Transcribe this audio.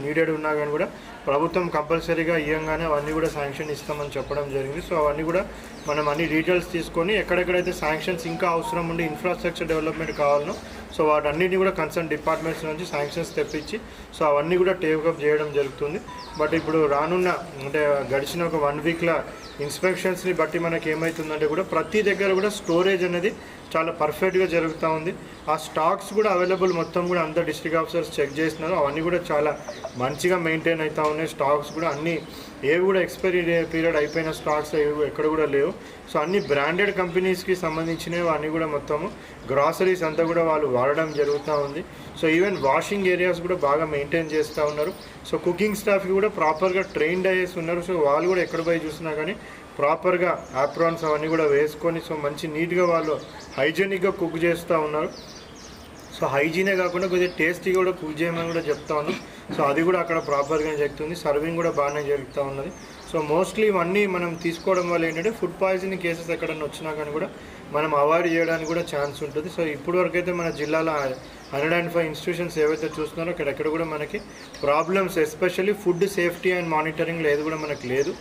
Needed ఉన్నా కానీ కూడా ప్రభుత్వం కంపల్సరీగా ఇవ్వగానే అవన్నీ కూడా శాంక్షన్ ఇస్తామని చెప్పడం జరిగింది. సో అవన్నీ కూడా మనం అన్ని డీటెయిల్స్ తీసుకొని ఎక్కడెక్కడైతే శాంక్షన్స్ ఇంకా అవసరం ఉండి ఇన్ఫ్రాస్ట్రక్చర్ డెవలప్మెంట్ కావాలనో సో వాటన్నిటిని కూడా కన్సర్న్ డిపార్ట్మెంట్స్ నుంచి శాంక్షన్స్ తెప్పించి సో అవన్నీ కూడా టేకప్ చేయడం జరుగుతుంది. బట్ ఇప్పుడు రానున్న అంటే గడిచిన ఒక 1 వీక్లో ఇన్స్పెక్షన్స్ని బట్టి మనకి ఏమవుతుందంటే కూడా ప్రతి దగ్గర కూడా స్టోరేజ్ అనేది చాలా పర్ఫెక్ట్గా జరుగుతూ ఉంది. ఆ స్టాక్స్ కూడా అవైలబుల్ మొత్తం కూడా అందరు డిస్ట్రిక్ట్ ఆఫీసర్స్ చెక్ చేస్తున్నారు. అవన్నీ కూడా చాలా మంచిగా మెయింటైన్ అవుతూ ఉన్నాయి. స్టాక్స్ కూడా అన్నీ ఏవి కూడా ఎక్స్పైరీ పీరియడ్ అయిపోయిన స్టాక్స్ ఎక్కడ కూడా లేవు. సో అన్ని బ్రాండెడ్ కంపెనీస్కి సంబంధించినవి అన్నీ కూడా మొత్తము గ్రాసరీస్ అంతా కూడా వాళ్ళు వాడడం జరుగుతూ ఉంది. సో ఈవెన్ వాషింగ్ ఏరియాస్ కూడా బాగా మెయింటైన్ చేస్తూ ఉన్నారు. సో కుకింగ్ స్టాఫ్కి కూడా ప్రాపర్గా ట్రైన్డ్ అయ్యేసి ఉన్నారు. సో వాళ్ళు కూడా ఎక్కడ పోయి చూసినా కానీ ప్రాపర్గా ఆప్రాన్స్ అవన్నీ కూడా వేసుకొని సో మంచి నీట్గా వాళ్ళు హైజీనిక్గా కుక్ చేస్తూ ఉన్నారు. సో హైజీనే కాకుండా కొద్దిగా టేస్టీగా కూడా కుక్ చేయమని కూడా చెప్తా ఉన్నాం. సో అది కూడా అక్కడ ప్రాపర్గా జరుగుతుంది. సర్వింగ్ కూడా బాగానే జరుగుతూ ఉన్నది. సో మోస్ట్లీ ఇవన్నీ మనం తీసుకోవడం వల్ల ఏంటంటే ఫుడ్ పాయిజనింగ్ కేసెస్ ఎక్కడన్నా వచ్చినా కానీ కూడా మనం అవాయిడ్ చేయడానికి కూడా ఛాన్స్ ఉంటుంది. సో ఇప్పటివరకు అయితే మన జిల్లాలో 105 ఇన్స్టిట్యూషన్స్ ఏవైతే చూస్తున్నారో అక్కడెక్కడ కూడా మనకి problems especially food safety and మానిటరింగ్లో ఏది కూడా మనకి లేదు.